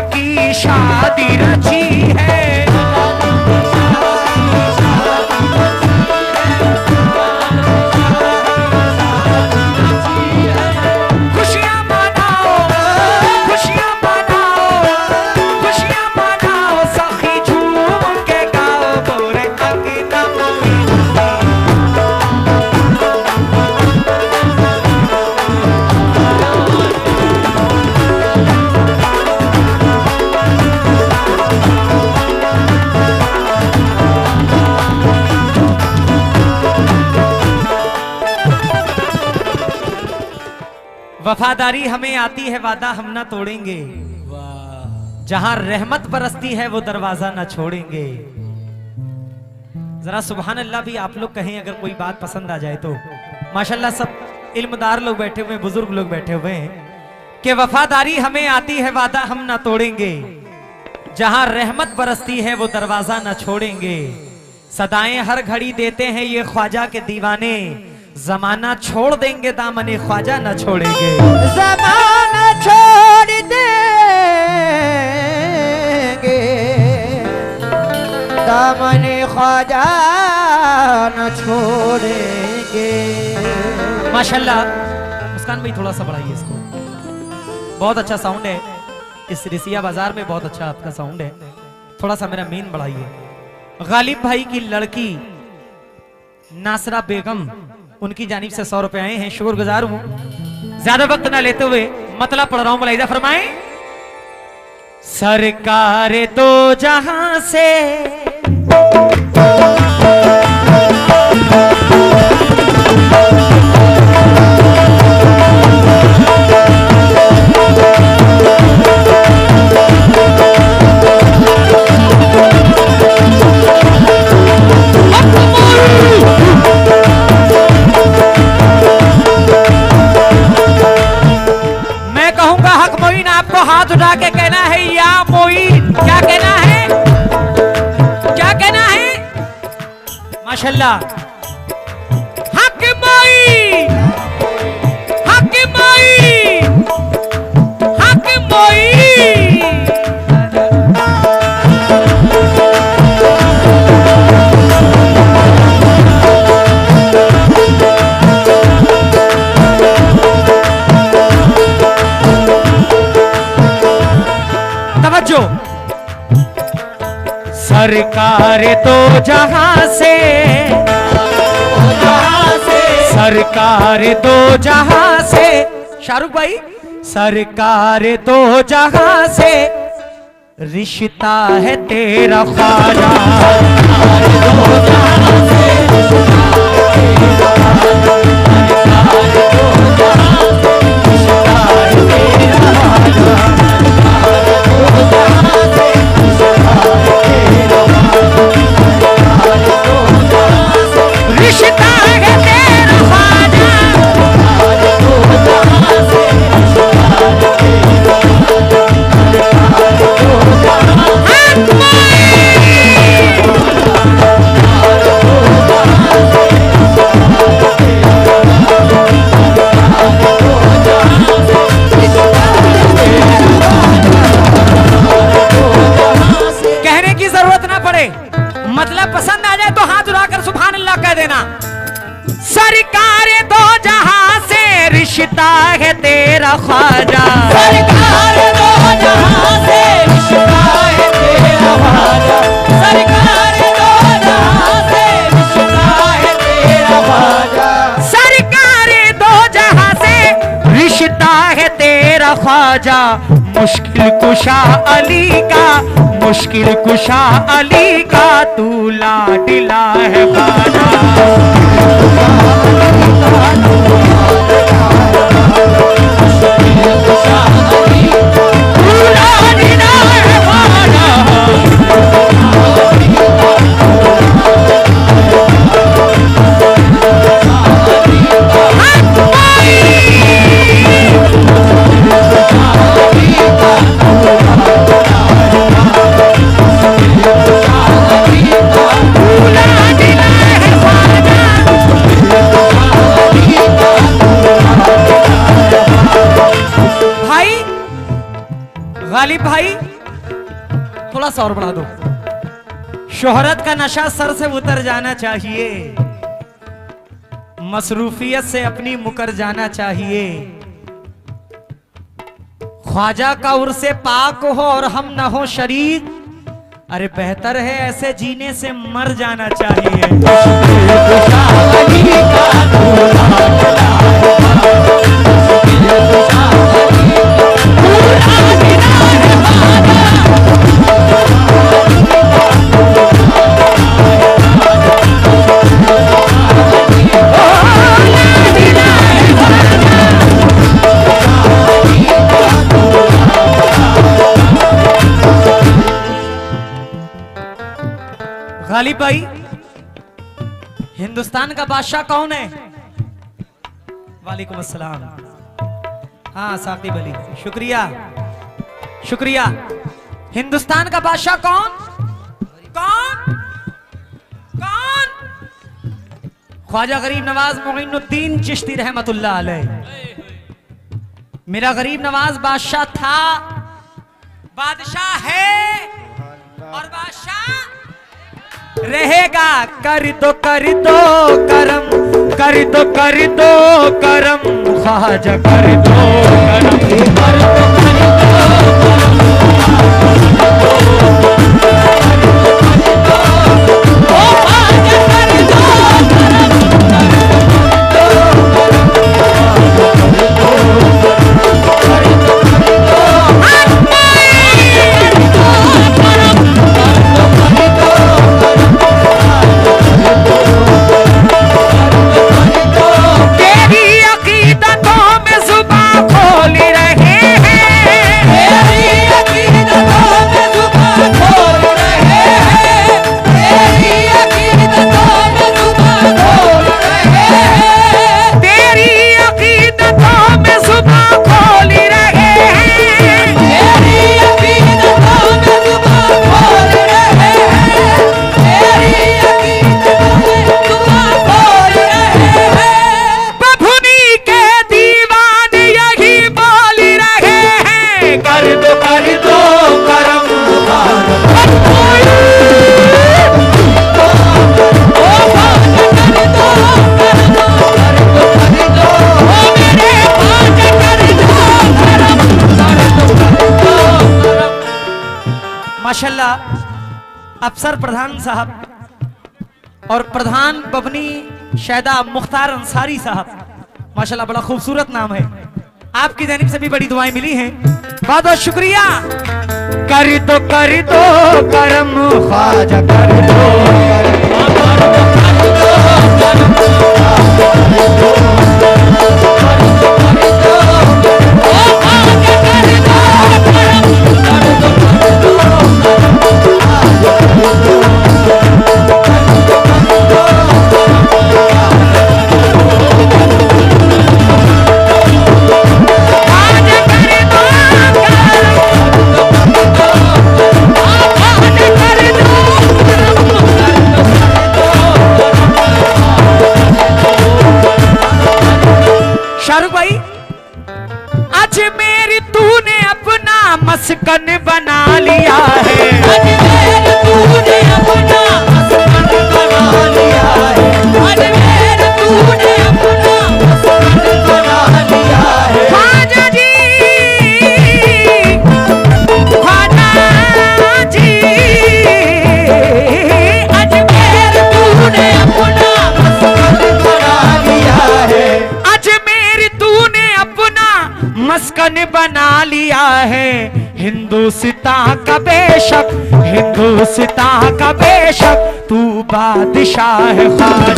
की शादी रची है। वफादारी हमें आती है, वादा हम ना तोड़ेंगे। जहां रहमत बरसती है वो दरवाजा ना छोड़ेंगे। जरा सुभान अल्लाह भी आप लोग कहें अगर कोई बात पसंद आ जाए तो। माशाल्लाह सब इल्मदार लोग बैठे हुए, बुजुर्ग लोग बैठे हुए हैं कि वफादारी हमें आती है, वादा हम ना तोड़ेंगे। जहां रहमत बरसती है वो दरवाजा ना छोड़ेंगे। सदाएं हर घड़ी देते हैं ये ख्वाजा के दीवाने। जमाना छोड़ देंगे दामने ख्वाजा न छोड़ेंगे। जमाना छोड़ देंगे दामने ख्वाजा न छोड़ेंगे। माशाल्लाह मुस्कान भाई थोड़ा सा बढ़ाइए इसको, बहुत अच्छा साउंड है। इस रिसिया बाजार में बहुत अच्छा आपका साउंड है, थोड़ा सा मेरा मीन बढ़ाइए। गालिब भाई की लड़की नासरा बेगम, उनकी जानिब से 100 रुपए आए हैं, शुक्रगुजार हूं। ज्यादा वक्त ना लेते हुए मतलब पढ़ रहा हूं, मुलाहिजा फरमाएं। सरकार तो जहां से हाथ उठा के कहना है या मोइन। क्या कहना है, क्या कहना है? माशाल्लाह। हक मोइन, हक मोइन, हक मोइन। सरकार तो जहां से, सरकार तो जहां से, शाहरुख भाई, सरकार तो जहां से रिश्ता है तेरा ख्वाजा। मतलब पसंद आ जाए तो हाथ उठाकर सुभान अल्लाह कह देना। सरकार दो जहां से रिश्ता है तेरा ख्वाजा। सरकार दो जहां से रिश्ता है तेरा ख्वाजा। सरकार दो जहां से रिश्ता है तेरा ख्वाजा। सरकार दो जहां से रिश्ता है तेरा ख्वाजा। मुश्किल कुशा अली का, मुश्किल कुशा अली का तू लाडला है ख्वाजा। गालिब भाई थोड़ा सा और बढ़ा दो। शोहरत का नशा सर से उतर जाना चाहिए, मसरूफियत से अपनी मुकर जाना चाहिए। ख्वाजा का उर्से पाक हो और हम न हो शरीक, अरे बेहतर है ऐसे जीने से मर जाना चाहिए। गालिब भाई, हिंदुस्तान का बादशाह कौन है? वालेकुम अस्सलाम। हाँ साकिब अली, शुक्रिया शुक्रिया। हिंदुस्तान का बादशाह कौन कौन कौन? ख्वाजा गरीब नवाज मोइनुद्दीन चिश्ती रहमतुल्लाह अलैह। मेरा गरीब नवाज बादशाह था, बादशाह है और बादशाह रहेगा। कर दो करम, कर दो करम, ख्वाजा कर दो करम। माशाल्लाह अफसर प्रधान साहब और प्रधान बबनी शैदा मुख्तार अंसारी साहब, माशाल्लाह बड़ा खूबसूरत नाम है। आपकी जानिब से भी बड़ी दुआएं मिली हैं, बहुत बहुत शुक्रिया। कर दो करम, ख्वाजा कर दो मस्कन बना लिया है। अजमेर तूने अपना मस्कन बना लिया है। अजमेर तूने अपना मस्कन बना लिया है। ख्वाजा जी, ख्वाजा जी, अजमेर तूने अपना मस्कन बना लिया है। अजमेर तूने अपना मस्कन बना लिया है। हिंदुस्तान का बेशक, हिंदुस्तान का बेशक, तू बादशाह है ख्वाजा।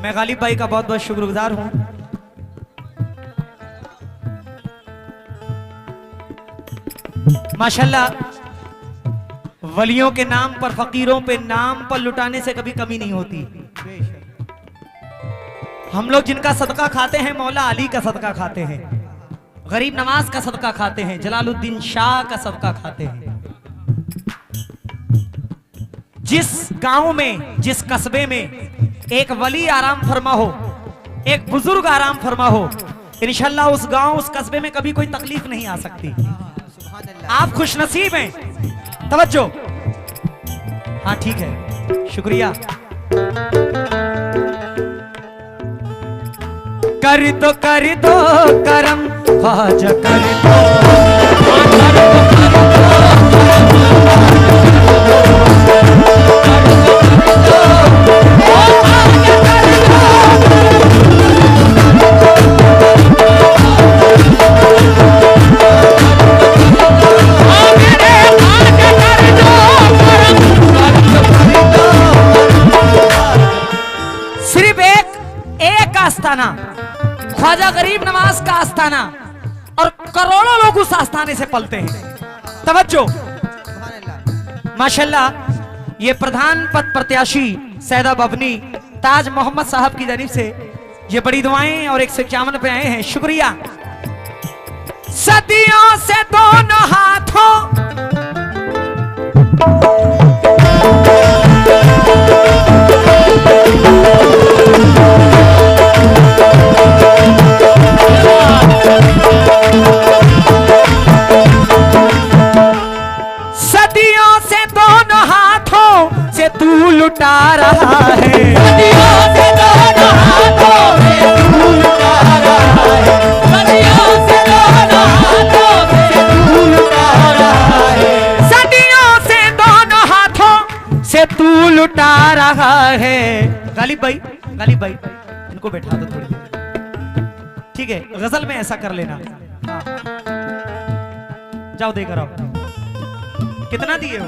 मैं गालिब भाई का बहुत बहुत शुक्रगुजार हूँ। माशाल्लाह वलियों के नाम पर, फकीरों पे नाम पर लुटाने से कभी कमी नहीं होती। हम लोग जिनका सदका खाते हैं मौला अली का सदका खाते हैं। गरीब नवाज का सदका खाते हैं, जलालुद्दीन शाह का सदका खाते हैं। जिस गांव में, जिस कस्बे में एक वली आराम फरमा हो, एक बुजुर्ग आराम फरमा हो, इंशाल्लाह उस गांव, उस कस्बे में कभी कोई तकलीफ नहीं आ सकती। आप खुशनसीब हैं। तवज्जो। हाँ ठीक है, शुक्रिया। कर दो करम ख्वाजा, कर दो सिर्फ एक आस्थाना, ख्वाजा गरीब नवाज का आस्थाना, और करोड़ों लोग उस आस्थाने से पलते हैं। तवज्जो। माशाल्लाह ये प्रधान पद प्रत्याशी सैदा बबनी ताज मोहम्मद साहब की जानिब से ये बड़ी दुआएं और 151 पे आए हैं। शुक्रिया। सदियों से दोनों हाथों तू लुटा रहा है, सदियों से दोनों हाथों से तू लुटा रहा है, सदियों से दोनों हाथों से तू लुटा रहा है, सदियों से दोनों हाथों से तू लुटा रहा है। गालिब भाई इनको बैठा दो थोड़ी देर, ठीक है? गजल में ऐसा कर लेना। जाओ देकर आओ। कितना दिए हो?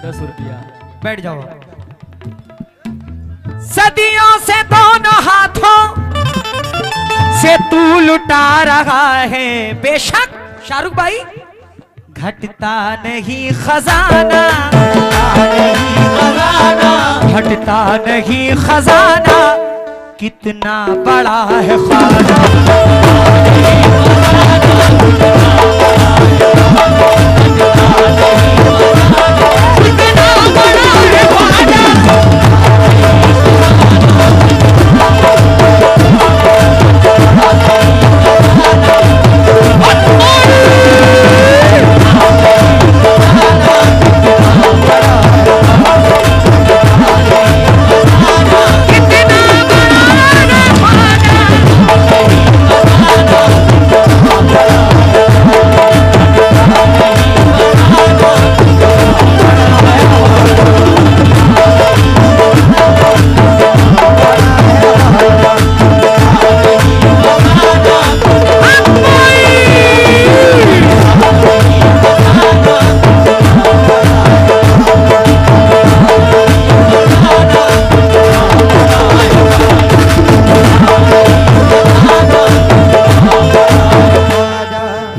10 रुपया। बैठ जाओ। सदियों से दोनों हाथों से तू लुटा रहा है, बेशक शाहरुख भाई घटता नहीं खजाना, घटता नहीं खजाना, कितना बड़ा है ख्वाजा,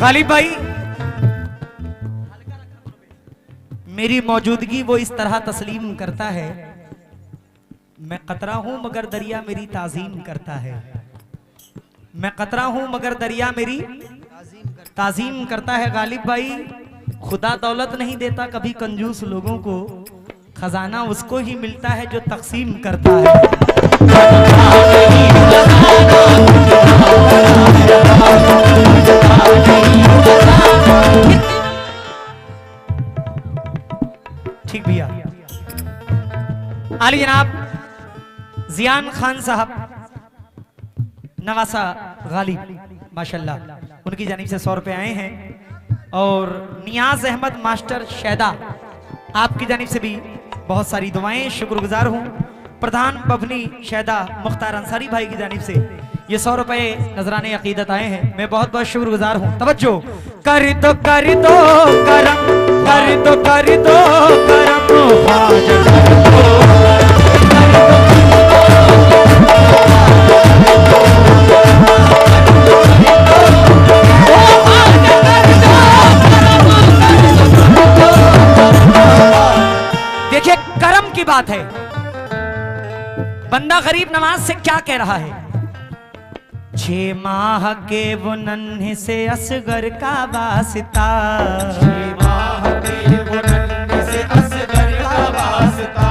गालिब भाई मेरी मौजूदगी वो इस तरह तस्लीम करता है, मैं कतरा हूं मगर दरिया मेरी ताजीम करता है, मैं कतरा हूं मगर दरिया मेरी ताजीम करता है। गालिब भाई खुदा दौलत नहीं देता कभी कंजूस लोगों को, खजाना उसको ही मिलता है जो तकसीम करता है। ठीक भैया। आली जनाब जियान खान साहब नवासा गालिब माशाल्लाह, उनकी जानिब से 100 रुपए आए हैं, और नियाज अहमद मास्टर शैदा आपकी जानिब से भी बहुत सारी दुआएं, शुक्रगुजार हूं। प्रधान बभनी शैदा मुख्तार अंसारी भाई की जानिब से ये 100 रुपए नजराने अकीदत आए हैं, मैं बहुत बहुत शुक्रगुजार हूं। तवज्जो। कर दो करम, कर दो करम ख्वाजा, कर दो। देखिए करम की बात है, बंदा गरीब नवाज से क्या कह रहा है? 6 माह के वो नन्हे से असगर का वास्ता, 6 माह के वो नन्हे से असगर का वास्ता,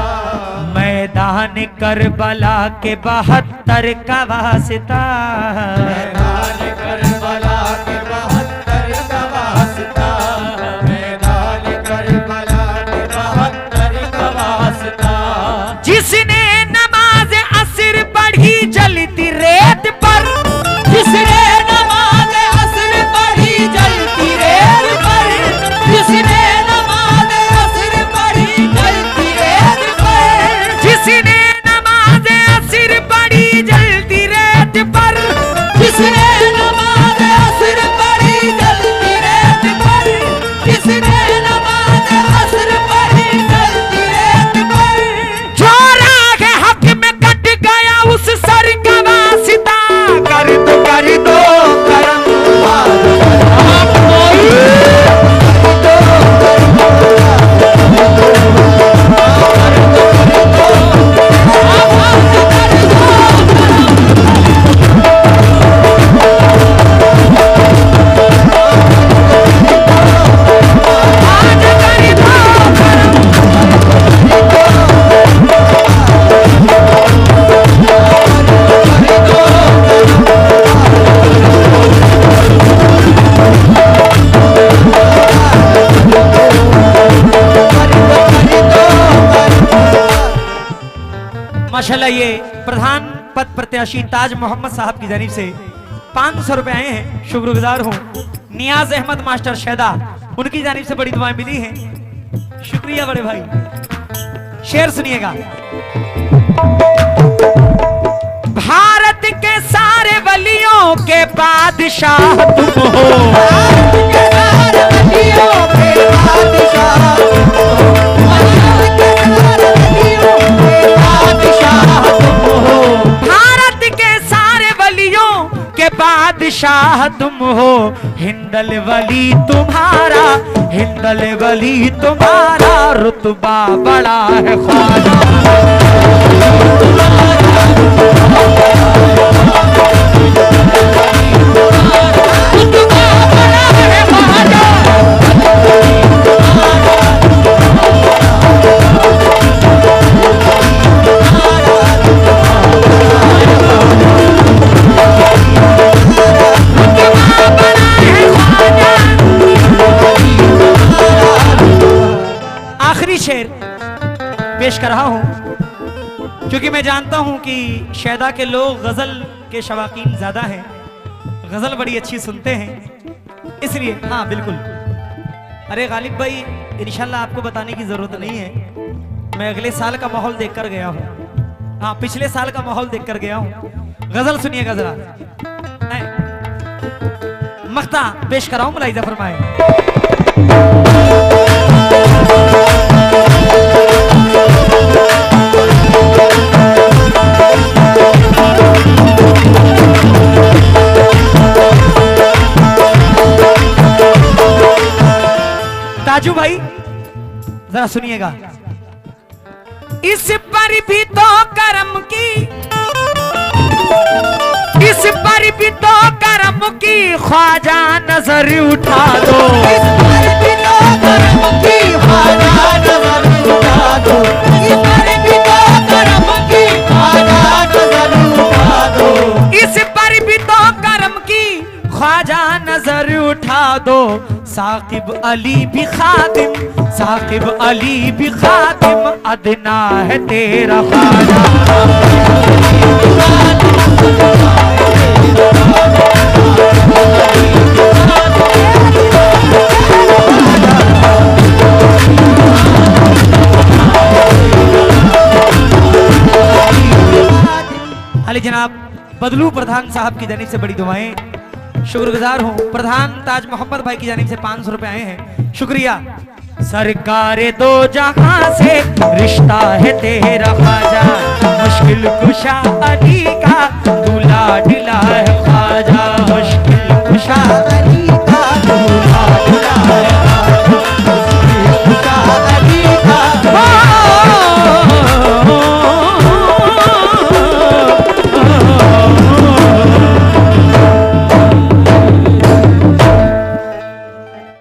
मैदान करबला के 72 का वास्ता, मैदान करबला के 72 का वास्ता, मैदान करबला के 72 का वास्ता। जिसने नमाज असर पढ़ी जलती रेत पर, जिसने नमाज असर पढ़ी जलती रेत पर, जिसने नमाज असर पढ़ी जलती रेत पर, जिसने नमाज असर पढ़ी जलती रेत पर, जिसने नमाज असर पढ़ी जलती रेत पर, जिसने नमाज असर पढ़ी जलती रेत पर, जो राग हक में कट गया उस सर का वास्ता, कर दो करम आज कर दो करम। माशाल्लाह ये प्रधान पद प्रत्याशी ताज मोहम्मद साहब की जानिब से 500 रुपए आए हैं, शुक्रगुजार हूँ। नियाज अहमद मास्टर शैदा, उनकी जानिब से बड़ी दुआएं मिली हैं, शुक्रिया बड़े भाई। शेर सुनिएगा। भारत के सारे वलियों के बादशाह तुम हो, भारत के सारे वलियों के बादशाह तुम हो, भारत के सारे वलियों के बादशाह तुम हो, भारत के सारे वलियों के बादशाह तुम हो, हिंदल वली तुम्हारा, हिंदल वली तुम्हारा रुतबा बड़ा है ख्वाजा। आखिरी शेर पेश कर रहा हूं क्योंकि मैं जानता हूं कि शैदा के लोग गजल के शवाकीन ज्यादा हैं, गजल बड़ी अच्छी सुनते हैं, इसलिए हाँ बिल्कुल। अरे गालिब भाई, इंशाल्लाह आपको बताने की जरूरत नहीं है, मैं अगले साल का माहौल देखकर गया हूं। हाँ, पिछले साल का माहौल देखकर गया हूं। गजल सुनिएगा जरा, मख्ता पेश कराऊं, मुलाहिजा फरमाए। ताजू भाई जरा सुनिएगा। इस पर भी तो करम की, इस पर भी तो करम की ख्वाजा नजर उठा दो, इस पर भी तो करम की ख्वाजा नजर उठा दो, इस पर भी तो करम की ख्वाजा नजर उठा दो, इस पर भी तो करम की ख्वाजा नजर उठा दो। साकिब अली भी खादिम, साकिब अली भी खादिम, अदना है तेरा ख्वाजा। अली जनाब बदलू प्रधान साहब की जानिब से बड़ी दुआएं, शुक्रगुजार हूँ। प्रधान ताज मोहम्मद भाई की जानिब से 500 रुपए आए हैं, शुक्रिया। सरकारे दो जहां से रिश्ता है तेरा ख्वाजा, मुश्किल कुशा अली का दूल्हा डिला है ख्वाजा, मुश्किल कुशा अली